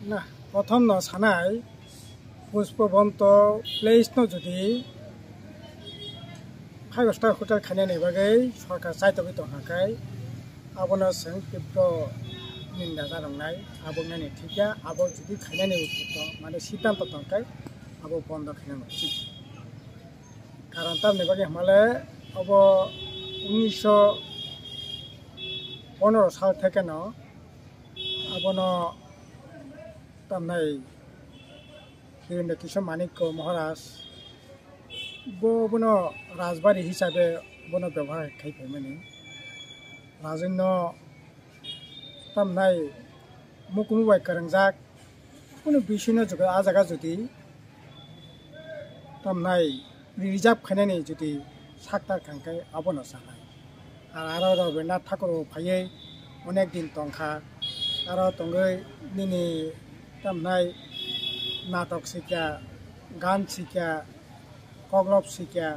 না প্রথম ন সানাই পুষ্পবন্ত প্লেস ন যদি 5-star হোটেল খাইনানি বাগै সরকার চাইতবি তংखाय आबोनो जों तीव्र निंदा जानांनाय आबो नायनो थिया आबो जुदि खाइनानि माने सिद्धांत तंखाय आबो बन्द खाइनांगौ थिक कारण तारनि बागै हमाले अब 1915 साल থেকে न आबोनो तामनाय हिरण्य किशोर मानिक्य महाराज बोनो राजबाड़ी हिसाबे बोनो व्यवहार खाइफैमानि राजन्य तामनाय मुकुमुबाय करंजाक कुनु बिसिनो जुग आजागा जुदि तामनाय रिजार्व खाइनानि जुदि साक्तार खांखाय आबोनो सानाय आरो रबीन्द्रनाथ ठाकुर फायै अनेक दिन तंखा आरो तंगै निनि तामनाय नाटक सिक्या गान सिक्या कगलब सिक्या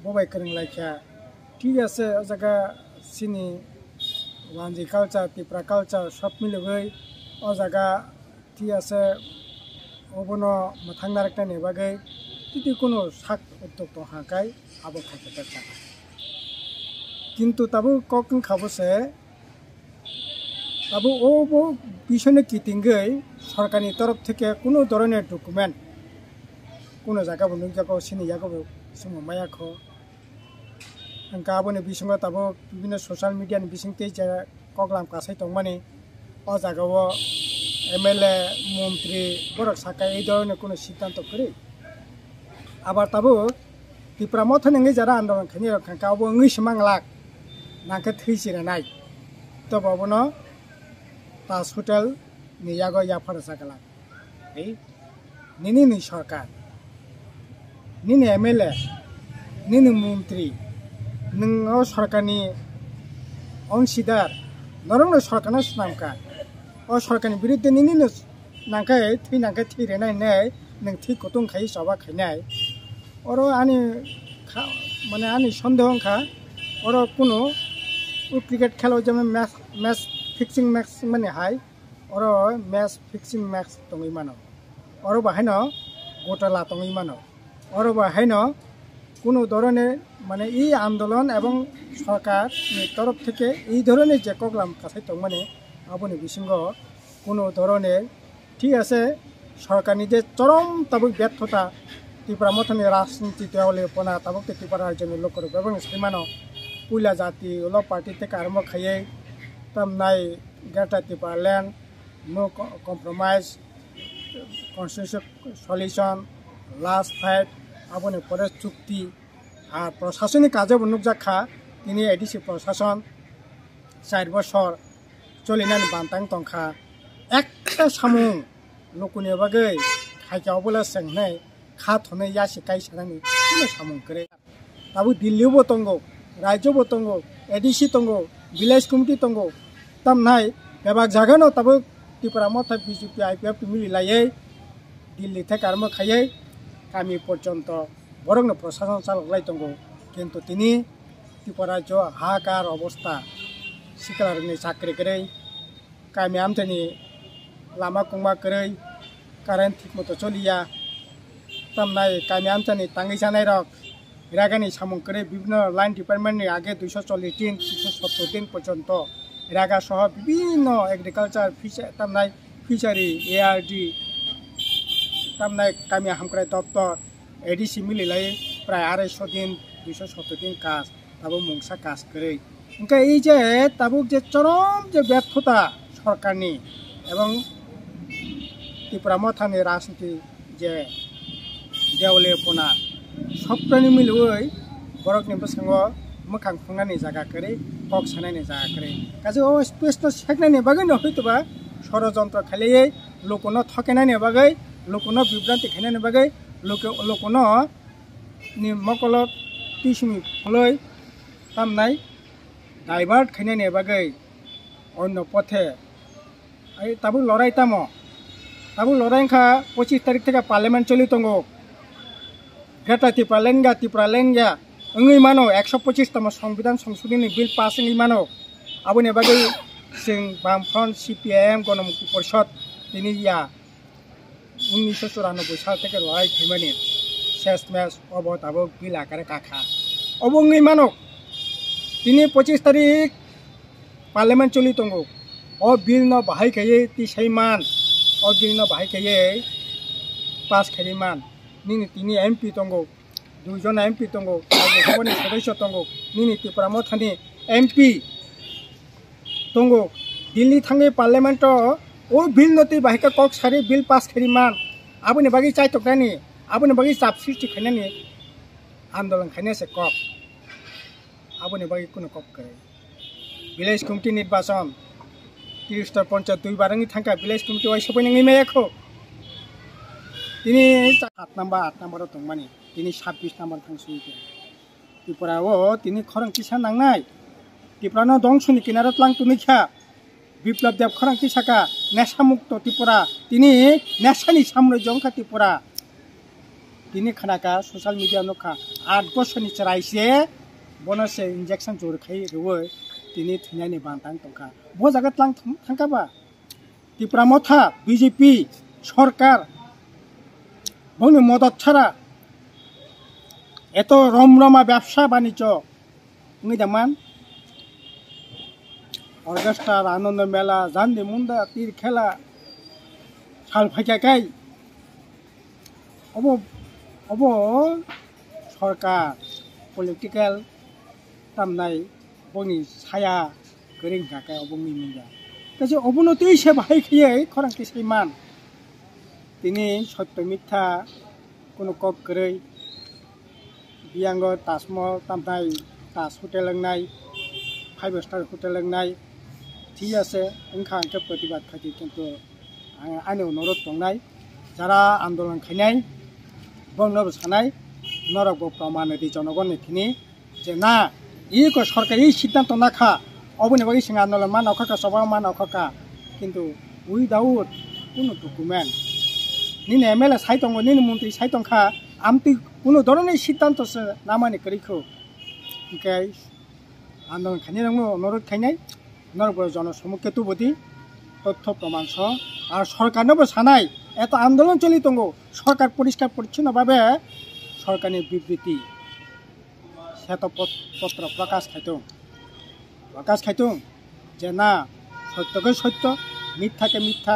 बबाय करंलायख्या ठीक আছে जागा सिनी वानजी कालचार त्रिपुरा कालचार सब मिलबै ओ जागा ठीक আছে अबनो मथां नारकनानि बागै तिति कोनो साक उद्योग तंखाय आबो खाइफेरचा किन्तु ताबो ककन खाबोसे ताबो ओबो बिसने किटिंगै सरकारनि तरफ থেকে কোনো ধরনের ডকুমেন্ট কোনো জায়গা বন্ধ জায়গা সিনি জায়গা सुमु मायाखो अंका आबोनि बिसंग ताबो विभिन्न सोशल मीडिया नि बिसंते जे कगलाम कासै तंमानि अ जागाव एमएलए मंत्री बरक साकाय এই ধরনের কোনো সিদ্ধান্ত করে আবার তাবো त्रिपुरा मथनङै जारा आन्दोलन खानि रखांका आबो ngै समां लाख नाके थैसिरा नाय तो बाबनो ताज होटेल नि यागो याफार जागला ए निनि सरकार निनि एमएलए निनि मंत्री नों सरकारनि अंशीदार नरंनो सरकारना सुनामका अ सरकारनि बिरुद्धे निनिनो नांखाय थैनांखाय थैरेनाय नै नों थै कतुं खाय सभा खायनाय और आनी माने आनी सन्देहंखा और कोनो क्रिकेट खेलाव जेमन मैच फिक्सिंग मैच माने हाय और मैच फिक्सिंग मैच तंगै मानो और बाहायनो गटला तंगै मानो और बाहायनो কোনো ধরনের মানে এই আন্দোলন এবং সরকার তরফ থেকে এই ধরনের যে কগলাম কাছে তো মানে আবনি বিসঙ্গ কোনো ধরনের ঠিক আছে সরকারি যে চরম তাবক ব্যর্থতা ত্রিপুরা মথনি রাজনীতি দেওয়ালে পনা তাবক ত্রিপুরার জন্য লক্ষ্য করে এবং সেমানো পুইলা জাতি ওল পার্টি থেকে আরম্ভ খাইয়ে তামনাই greater Tripura land no compromise constitution solution last fight आबोनि फरेस्ट चुक्ति और प्रशासनिक काजे नुकजाखा दिनै एडिसि प्रशासन 4 बছর चलिनानै बान्तां तंखा एकटा सामुं लोकनि बागै खायखावबोला सेंनाय खाथनै यासि कायसानानि कोनो सामुं करे ताबो दिल्लीबो तंगो राज्यबो तंगो एडिसि तंगो विलेज कमिटि तंगो तामनाय बेबाग जागानो ताबो त्रिपुरा मथा बीजेपी आईपीएफ मिलिलायै दिल्ली থেকে आरम्भ खायै गामी पर्यन्त बरंनो प्रशासन चालकलाय दंगो किन्तु तिनि त्रिपुरा जो हाहाकार अवस्था सिकलारनि चाकरि गरै गामी आमथनि लामा कुंमा गरै कारेन्ट ठीक मतो चलिया तामनाय गामी आमथनि ताङै जानाय रक रागानि सामुं गरै विभिन्न लाइन डिपार्टमेन्टनि आगे 240 दिन 270 दिन पर्यन्त रागा सह विभिन्न एग्रिकालचार फिसारि तामनाय फिसारि एआरडी तामनाय गामी हामक्राय दप्तर एडिसि मिलिलाय प्राय 250 दिन 270 दिन काज ताबो मुंसा काज गरै ओंखाय এই যে ताबुक जे चरम जे व्यर्थता सरकारनि एवं त्रिपुरा मथानि राजनीति जे देवलेपना सबनि मिलुयै बरकनि बसंग मोखां खुंनानै जागा गरै कक सानायनि जागा गरै गाजै ओ स्पेस सेकनायनि बागै न हयतोबा षড়যন্ত্র खालियै लोकनो थकेनायनि बागै लोकनो बिभ्रान्ति खायनायनि बागै लोकनो नि मकलक तिसुमि फलै तामनाय डाइभार्ट खायनायनि बागै अन्य पथे आइ ताबु लरायतामो ताबु लरायखा 25 तारिख থেকে पार्लियामेन्ट चलि दंगो ग्रेटार त्रिपुरा लेंगा ओङै मानो 125 तम संविधान संशोधन बिल पास ओङै मानो आबोनि बागै जों बामफ्रन्ट CPIM गणमुक्ति परिषद दिनै या 1994 साल থেকে লড়াই थैमानि शेष मैच अब दाबो बिल आकारे काखा अबंगै मानक दिनै 25 तारिख पार्लियामेंट चलि दंगो अ बिल न बाहाय खायै तिसाइमान अ बिल न बाहाय खायै पास खारिमान निनि तिनि MP दंगो दुइजन MP दंगो लोकसभानि सदस्य दंगो निनि त्रिपुरा मथानि MP दंगो दिल्ली थाङै पार्लियामेंट ओ बिल नति बाहायका कक सारि बिल पास खारिमान आबुनि बागै चाइतकरानि आबुनि बागै चाप सृष्टि खायनानि आन्दोलन खायनासे कक आबुनि बागै कुनो कक करे विलेज कमिटी निर्वाचन 30 पंचायत 2 बारंनि थांका विलेज कमिटी वाइ सफैनाङै मायाखौ दिनै 8 नम्बर दंमानि दिनै 26 नम्बर थांसुइके त्रिपुरायाव दिनै खरंथिसा नांनाय त्रिपुरानो दंसुनि किनारात लांतुनिखा बिप्लब देव खरंथिसाका नेशा मुक्त त्रिपुरा दिनै नेशानि साम्राज्य अंका त्रिपुरा दिनै खानाका ससियेल मिडिया नखा 8 बोसोरनि रायसे बनसे इंजेक्शन जरखाय रुवै दिनै थैनायनि बांतां दंखा ब जागात लां थांखाबा त्रिपुरा मथा BJP सरकार बंनि मदद छाड़ा एत रमरमा व्यवसा बाणिज्य नैदामान ऑर्केस्ट्रा आनंद मेला जान्दी मुंडा तीर खेला साल फाइकाय अब सरकार पलिटिकल तामनाय बंनि साया गोरिं थाखाय अबंनि मुंगा काजे अबनति एसे बाहाय खियै खरंथि सैमान दिनै सत्य मिथ्या কোনো कक गरै बियांग ताजमहल तामनाय ताज होटेल लोंनाय 5 स्टार होटेल लोंनाय ঠিক আছে ओंखा आंखो प्रतिबाद खाति किन्तु आंनि अनुरोध दंनाय যারা आन्दोलन खायनाय बंनब सानाय नरक प्रमाण दि जनगण निथिनि जे ना इको सरकारी सिद्धांत नाखा अबनि बागै सिंह आन्दोलन मा नखका सभा मा नखका किन्तु उइदाउट কোনো डकुमेन्ट निने MLA साइतंगो निने मन्त्री साइतंखा आमति कोनो धरনের सिद्धांत से नामानि करिखौ इकाय आन्दोलन खायनायनो अनुरोध खायनाय नरक जनसम्मुखे तुबदि तथ्य प्रमाण सह और सरकारनोबो सानाय एत आन्दोलन चलि दंगो सरकार परिष्कार परिच्छन्न भावे सरकारनि बिबृति श्वेतपत्र प्रकाश खायतों जे ना सत्यके सत्य मिथ्याके मिथ्या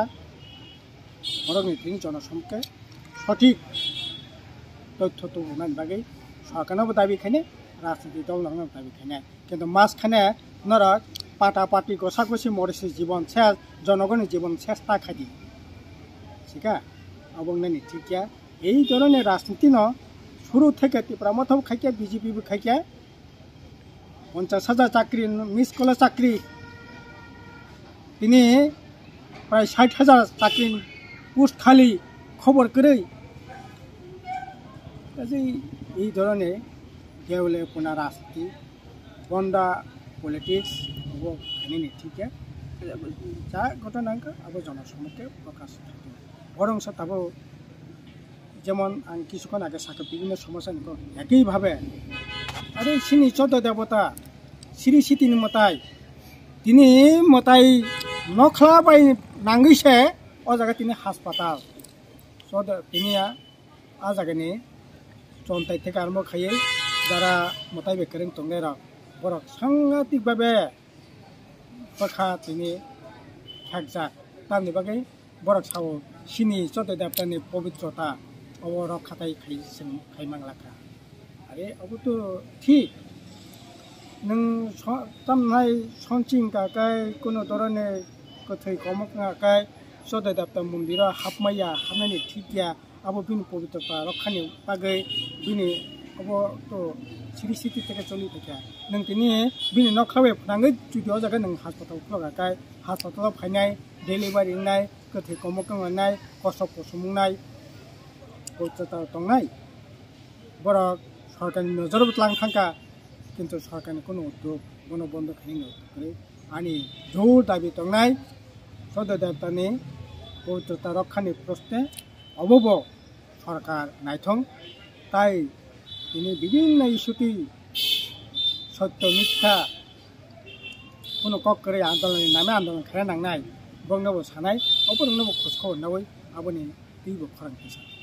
बरं नीतिनि जनसम्मुखे सठिक तथ्य तुलनानि बागै सरकारनोबो दाबि खायनाय राजनीतिक दलनोबो दाबि खायनाय किन्तु मासखाने नरक पाटापाटी गसागसि मरिसि जीवन शेष जनगणनि जीवन शेष ताखादि सिका अबंगनानि थिकिया এই ধরনের রাজনীতি ন শুরু থেকে ত্রিপুরা মথাও খাইকে BJP বি খাইকে 50,000 চাকরি মিস কলেজ চাকরি তিনি প্রায় 60,000 চাকরি পোস্ট খালি খবর করে এই ধরনের দেউলে পোনা রাজনীতি বন্দা पॉलिटिक्स वो खानी ठीक है जा घटना अब जनसम्मुखे प्रकाश बरं तब जेमन आं किसुखान आगे साके विभिन्न समस्या एक भावे अरे सिनी चौदह देवता श्री सिटिनि मताय दिनै मताय नखला बाय नांगैसे अ जागा दिनै हास्पाताल चौदह दिनैया आ जागानि चन्ताय থেকে आरम्भ खायै যারা मताय बेकरें तंगनाय रक बरक सांघातिक भावे पखा दिनै खेकजाक तामनि बागै बरक साव सिनि चौदह देवतानि पवित्रता अब रक्षाथाय खायमांलाखा अरे अब तो ठीक नों तामनाय सनचिं काकाय कोनो धरने कथै कमकाय चौदह देवता मन्दिरा हाबमाया हाबनायनि थिकिया अब बिनि पवित्रता रक्षानि बागै बिनि अब तो सिरि सिटि থেকে চলি থাকে नों दिनै बिनि नखलावे फनाङै जुदियाव जागा नों हास्पाताल फगाकाय हास्पातालाव फायनाय डेलिभारि नाय गोथै कमकांनाय खस्थ पसमुंनाय पवित्रता दंनाय बरक सरकारनि नजर लां थांका किन्तु सरकारनि कोनो उद्योग कोनो बन्द खायनो करे आनि जोर दाबि दंनाय चौदह देवतानि पवित्रता रक्षानि प्रश्ने अबब सरकार नायथं ताई दिनै विभिन्न इस्युति सत्य मिथ्या কোনো কক করে আন্দোলন নামে আন্দোলন খায় নাংনাই বংনাবো সানাই অপরংনাবো খোঁজখবর নাবই আবনি दैबो खरां फैसा